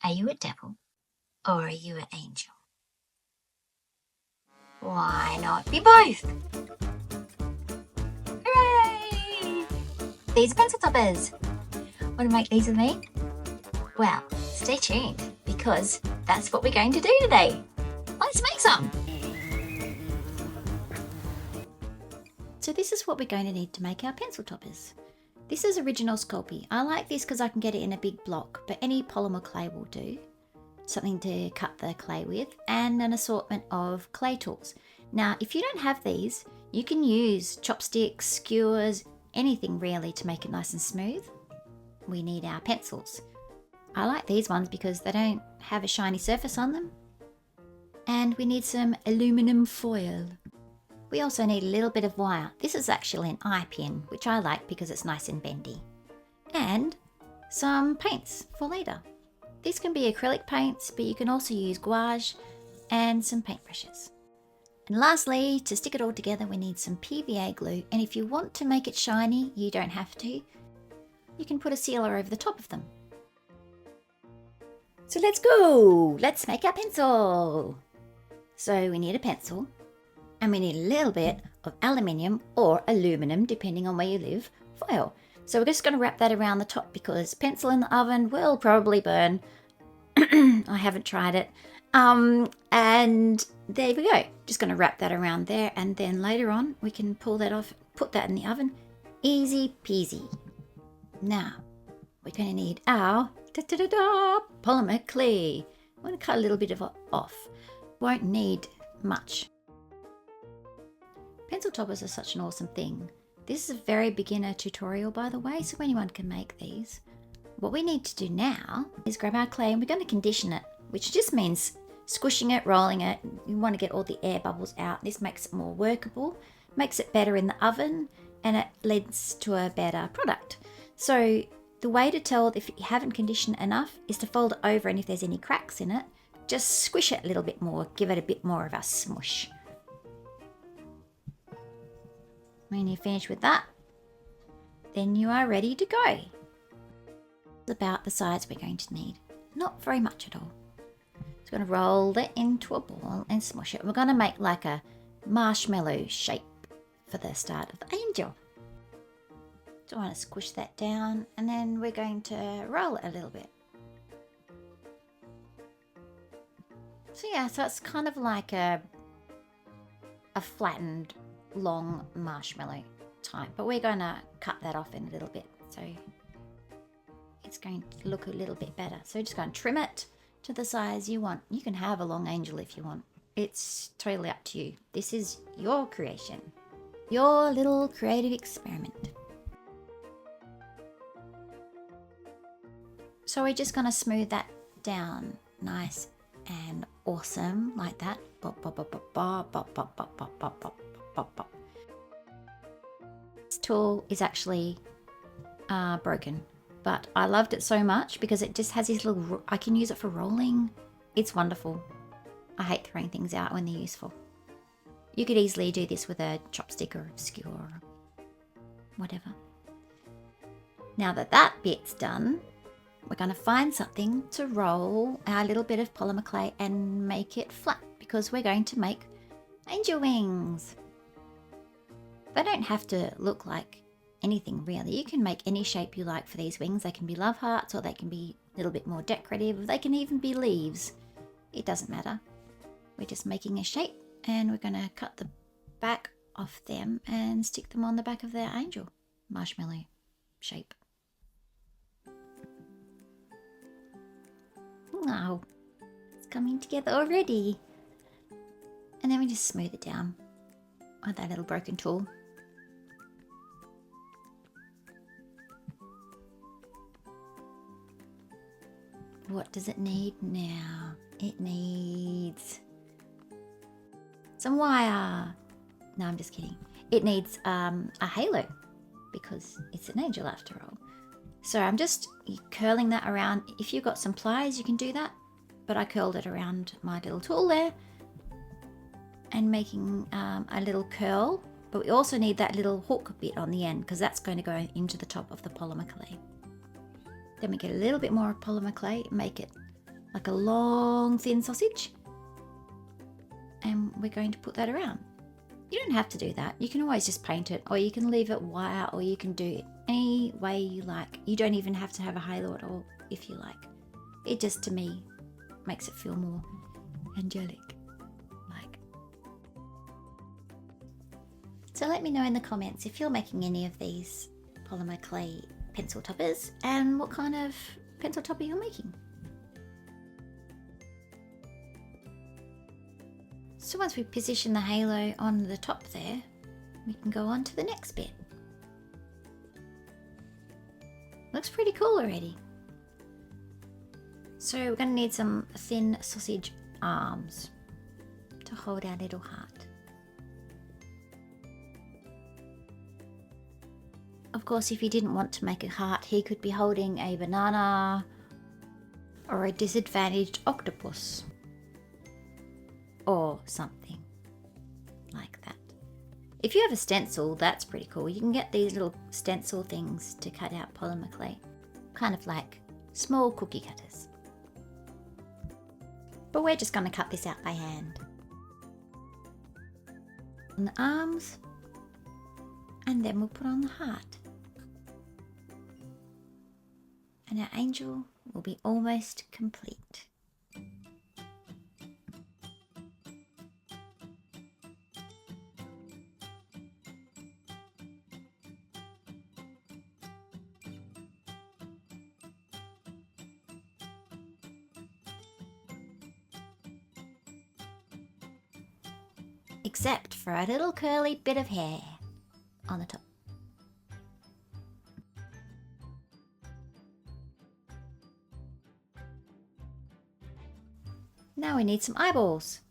Are you a devil or are you an angel? Why not be both? Hooray! These are pencil toppers. Want to make these with me? Well, stay tuned because that's what we're going to do today. Let's make some. So this is what we're going to need to make our pencil toppers. This is original Sculpey. I like this because I can get it in a big block, but any polymer clay will do. Something to cut the clay with, and an assortment of clay tools. Now, if you don't have these, you can use chopsticks, skewers, anything really to make it nice and smooth. We need our pencils. I like these ones because they don't have a shiny surface on them. And we need some aluminum foil. We also need a little bit of wire. This is actually an eye pin, which I like because it's nice and bendy. And some paints for later. These can be acrylic paints, but you can also use gouache and some paintbrushes. And lastly, to stick it all together, we need some PVA glue. And if you want to make it shiny, you don't have to. You can put a sealer over the top of them. So let's go! Let's make our pencil! So we need a pencil. And we need a little bit of aluminium or aluminum, depending on where you live, foil. So we're just going to wrap that around the top because pencil in the oven will probably burn. I haven't tried it. And there we go. Just going to wrap that around there, and then later on we can pull that off, put that in the oven. Easy peasy. Now, we're going to need our polymer clay. I'm going to cut a little bit of it off. Won't need much. Pencil toppers are such an awesome thing. This is a very beginner tutorial, by the way, so anyone can make these. What we need to do now is grab our clay and we're going to condition it, which just means squishing it, rolling it. You want to get all the air bubbles out. This makes it more workable, makes it better in the oven, and it leads to a better product. So the way to tell if you haven't conditioned enough is to fold it over, and if there's any cracks in it, just squish it a little bit more, give it a bit more of a smush. When you finish with that, then you are ready to go. About the size we're going to need. Not very much at all. Just going to roll it into a ball and smush it. We're going to make like a marshmallow shape for the start of the angel. So I want to squish that down, and then we're going to roll it a little bit. So yeah, so it's kind of like a flattened long marshmallow type, but we're going to cut that off in a little bit, so it's going to look a little bit better. So just going to trim it to the size you want. You can have a long angel if you want. It's totally up to you. This is your creation, your little creative experiment. So we're just going to smooth that down nice and awesome like that. Bop, bop, bop, bop, bop, bop, bop, bop, bop, bop, bop. Pop, pop. This tool is actually broken, but I loved it so much because it just has these little, I can use it for rolling. It's wonderful. I hate throwing things out when they're useful. You could easily do this with a chopstick or a skewer or whatever. Now that that bit's done, we're going to find something to roll our little bit of polymer clay and make it flat because we're going to make angel wings. They don't have to look like anything really. You can make any shape you like for these wings. They can be love hearts, or they can be a little bit more decorative. They can even be leaves. It doesn't matter. We're just making a shape, and we're going to cut the back off them and stick them on the back of their angel marshmallow shape. Wow, it's coming together already. And then we just smooth it down with that little broken tool. What does it need now? It needs some wire. No, I'm just kidding. It needs a halo because it's an angel after all. So I'm just curling that around. If you've got some pliers, you can do that. But I curled it around my little tool there and making a little curl. But we also need that little hook bit on the end because that's going to go into the top of the polymer clay. Then we get a little bit more polymer clay, make it like a long thin sausage. And we're going to put that around. You don't have to do that. You can always just paint it, or you can leave it white, or you can do it any way you like. You don't even have to have a halo at all if you like. It just, to me, makes it feel more angelic. Like. So let me know in the comments if you're making any of these polymer clay pencil toppers and what kind of pencil topper you're making. So once we position the halo on the top there, we can go on to the next bit. Looks pretty cool already. So we're going to need some thin sausage arms to hold our little heart. Of course, if you didn't want to make a heart, he could be holding a banana or a disadvantaged octopus. Or something like that. If you have a stencil, that's pretty cool. You can get these little stencil things to cut out polymer clay. Kind of like small cookie cutters. But we're just going to cut this out by hand. On the arms. And then we'll put on the heart. And our angel will be almost complete. Except for a little curly bit of hair on the top. Now we need some eyeballs.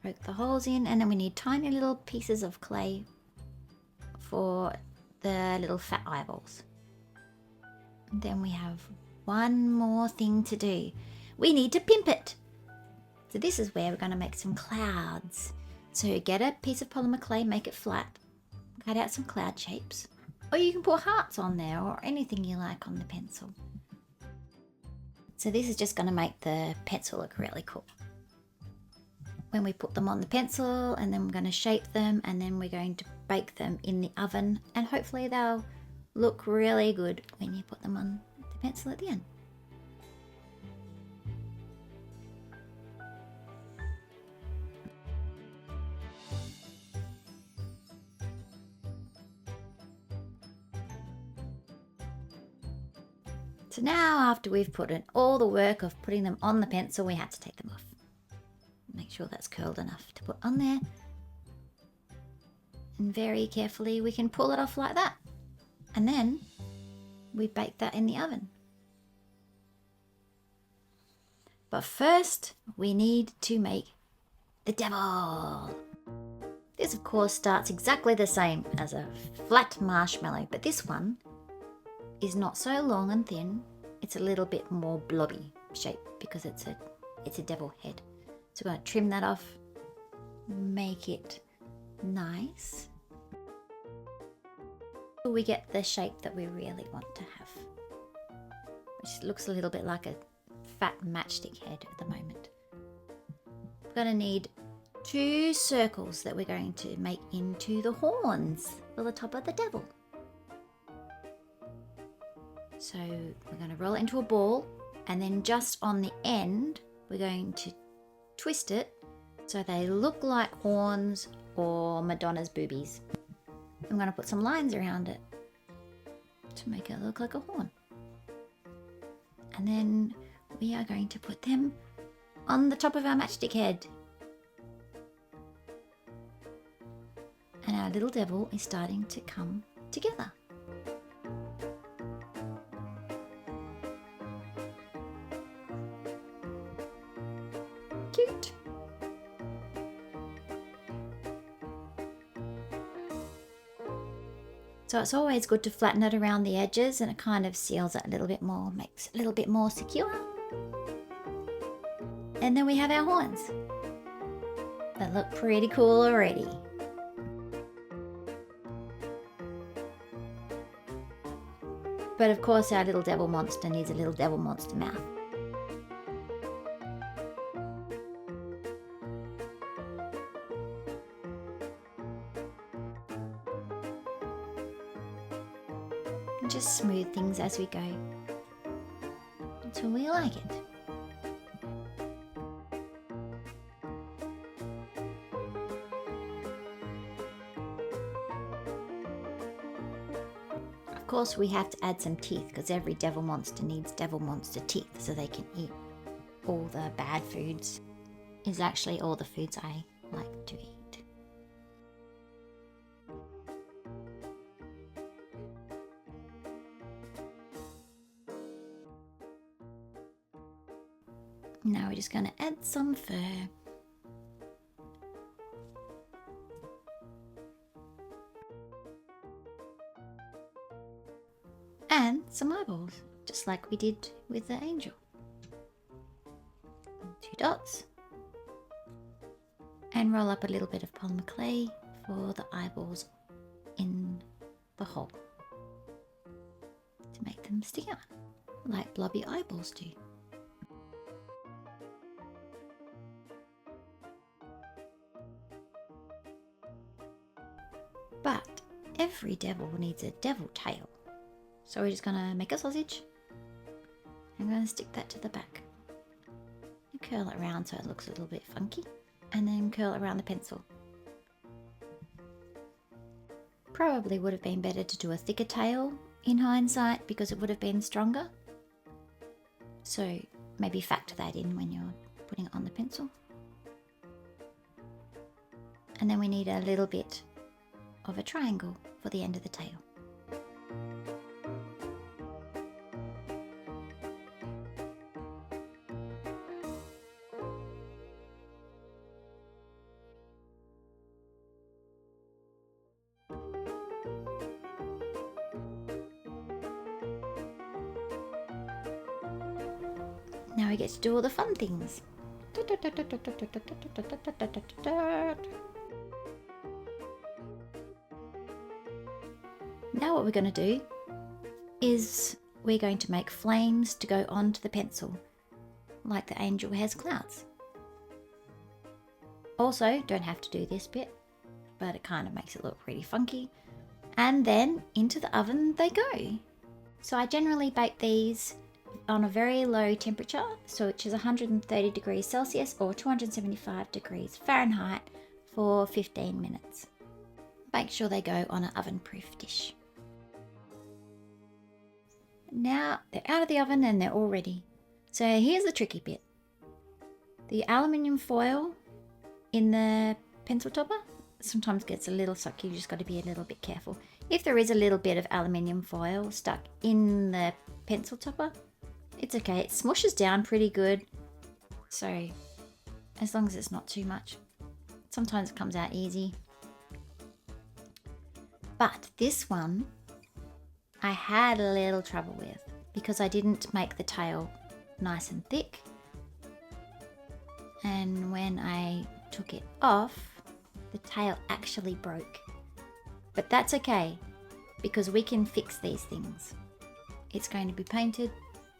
Poke the holes in, and then we need tiny little pieces of clay for the little fat eyeballs. And then we have one more thing to do. We need to pimp it. So this is where we're going to make some clouds. So get a piece of polymer clay, make it flat, cut out some cloud shapes, or you can put hearts on there or anything you like on the pencil. So this is just going to make the pencil look really cool. When we put them on the pencil, and then we're going to shape them, and then we're going to bake them in the oven, and hopefully they'll look really good when you put them on the pencil at the end. So now, after we've put in all the work of putting them on the pencil, we have to take them off. Make sure that's curled enough to put on there. And very carefully we can pull it off like that. And then we bake that in the oven. But first, we need to make the devil. This, of course, starts exactly the same as a flat marshmallow, but this one is not so long and thin. It's a little bit more blobby shape because it's a devil head. So we're going to trim that off, make it nice. We get the shape that we really want to have, which looks a little bit like a fat matchstick head at the moment. We're going to need 2 circles that we're going to make into the horns for the top of the devil. So we're going to roll it into a ball, and then just on the end we're going to twist it so they look like horns or Madonna's boobies. I'm going to put some lines around it to make it look like a horn. And then we are going to put them on the top of our matchstick head. And our little devil is starting to come together. Cute. So it's always good to flatten it around the edges, and it kind of seals it a little bit more, makes it a little bit more secure. And then we have our horns. They look pretty cool already. But of course our little devil monster needs a little devil monster mouth. And just smooth things as we go until we like it. Of course we have to add some teeth because every devil monster needs devil monster teeth so they can eat all the bad foods. Is actually all the foods I like to eat. Now we're just going to add some fur. And some eyeballs, just like we did with the angel. 2 dots. And roll up a little bit of polymer clay for the eyeballs in the hole to make them stick out, like blobby eyeballs do. But every devil needs a devil tail. So we're just going to make a sausage. I'm going to stick that to the back. And curl it around so it looks a little bit funky. And then curl it around the pencil. Probably would have been better to do a thicker tail in hindsight because it would have been stronger. So maybe factor that in when you're putting it on the pencil. And then we need a little bit of a triangle for the end of the tail. Now we get to do all the fun things. Now what we're going to do is we're going to make flames to go onto the pencil, like the angel has clouds. Also, don't have to do this bit, but it kind of makes it look pretty funky. And then into the oven they go. So I generally bake these on a very low temperature, so which is 130 degrees Celsius or 275 degrees Fahrenheit for 15 minutes. Make sure they go on an oven-proof dish. Now they're out of the oven and they're all ready. So here's the tricky bit. The aluminium foil in the pencil topper sometimes gets a little stuck. You just got to be a little bit careful. If there is a little bit of aluminium foil stuck in the pencil topper, it's okay. It smushes down pretty good. So as long as it's not too much. Sometimes it comes out easy. But this one I had a little trouble with because I didn't make the tail nice and thick. And when I took it off, the tail actually broke. But that's okay because we can fix these things. It's going to be painted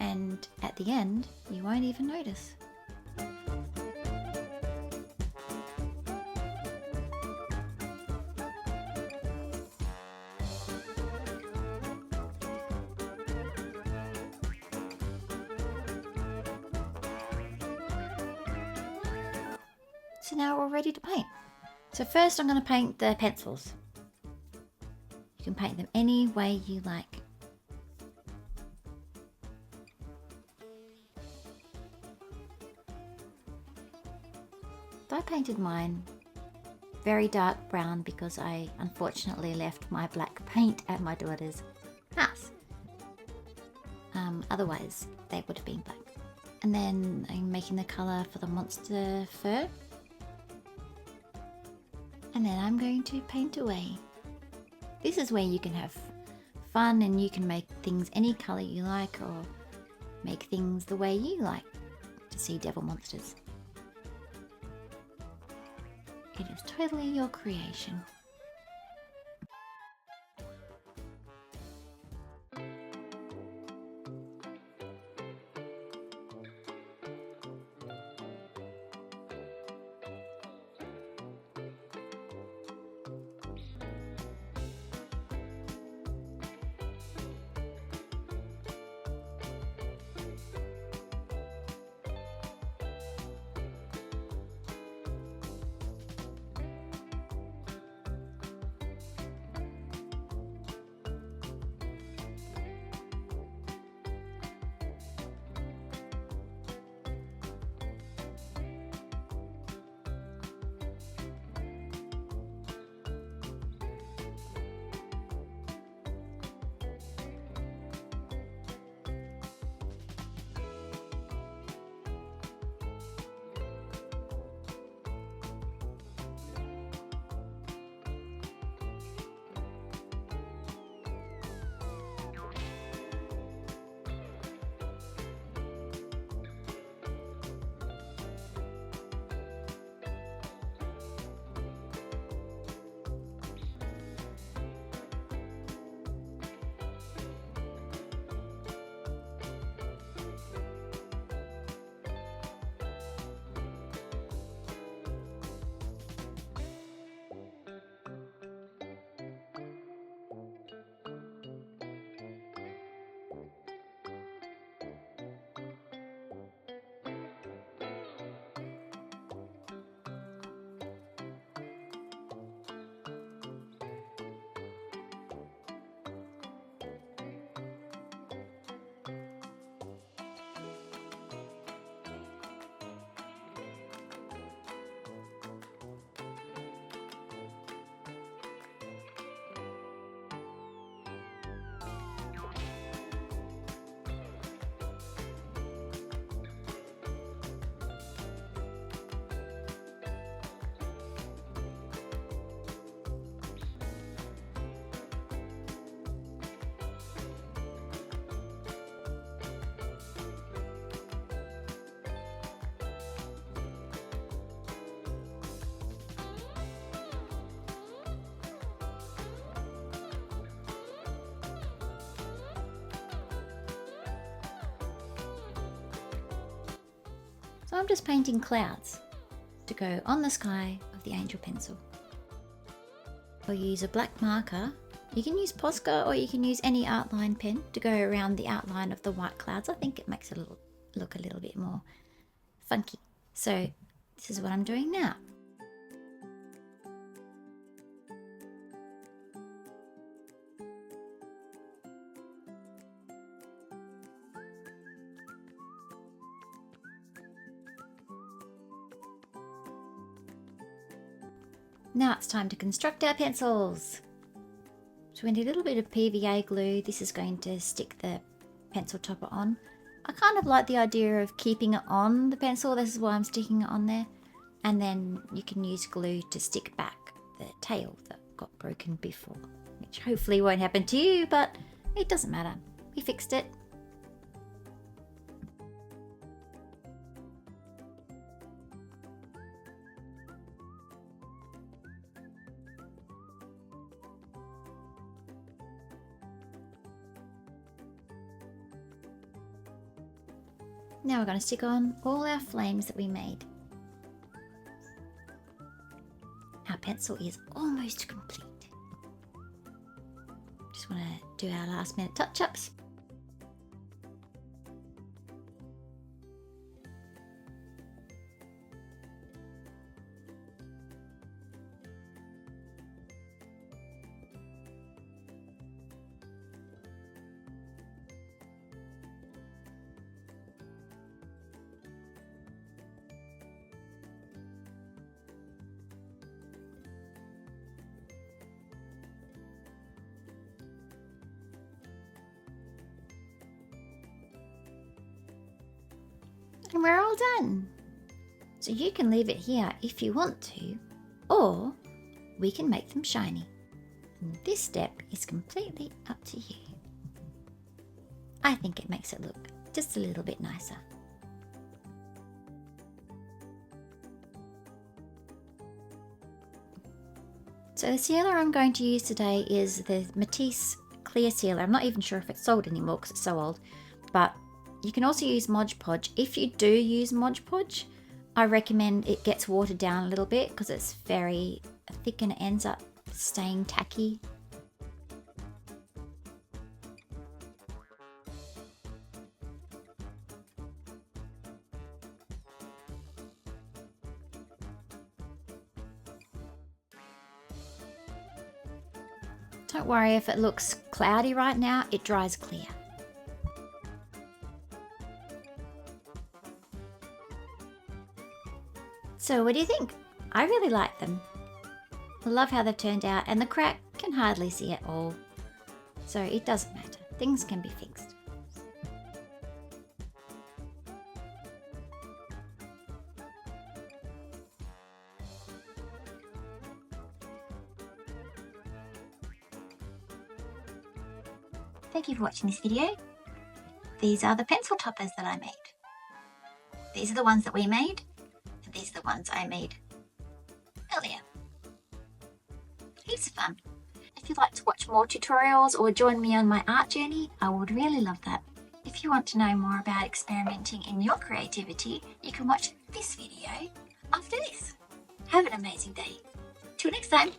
and at the end you won't even notice. So now we're ready to paint. So first I'm going to paint the pencils. You can paint them any way you like. I painted mine very dark brown because I unfortunately left my black paint at my daughter's house. Otherwise they would have been black. And then I'm making the colour for the monster fur. And then I'm going to paint away. This is where you can have fun and you can make things any colour you like or make things the way you like to see devil monsters. It is totally your creation. I'm just painting clouds to go on the sky of the angel pencil. I'll use a black marker. You can use Posca or you can use any outline pen to go around the outline of the white clouds. I think it makes it look a little bit more funky. So this is what I'm doing now. Now it's time to construct our pencils. So we need a little bit of PVA glue. This is going to stick the pencil topper on. I kind of like the idea of keeping it on the pencil. This is why I'm sticking it on there. And then you can use glue to stick back the tail that got broken before, which hopefully won't happen to you, but it doesn't matter. We fixed it. Now we're going to stick on all our flames that we made. Our pencil is almost complete. Just want to do our last minute touch-ups. And we're all done. So you can leave it here if you want to, or we can make them shiny. And this step is completely up to you. I think it makes it look just a little bit nicer. So the sealer I'm going to use today is the Matisse clear sealer. I'm not even sure if it's sold anymore because it's so old, but you can also use Mod Podge. If you do use Mod Podge, I recommend it gets watered down a little bit because it's very thick and it ends up staying tacky. Don't worry if it looks cloudy right now, it dries clear. So what do you think? I really like them. I love how they've turned out, and the crack can hardly see at all. So it doesn't matter, things can be fixed. Thank you for watching this video. These are the pencil toppers that I made. These are the ones that we made. These are the ones I made earlier. Heaps of fun. If you'd like to watch more tutorials or join me on my art journey, I would really love that. If you want to know more about experimenting in your creativity, you can watch this video after this. Have an amazing day. Till next time.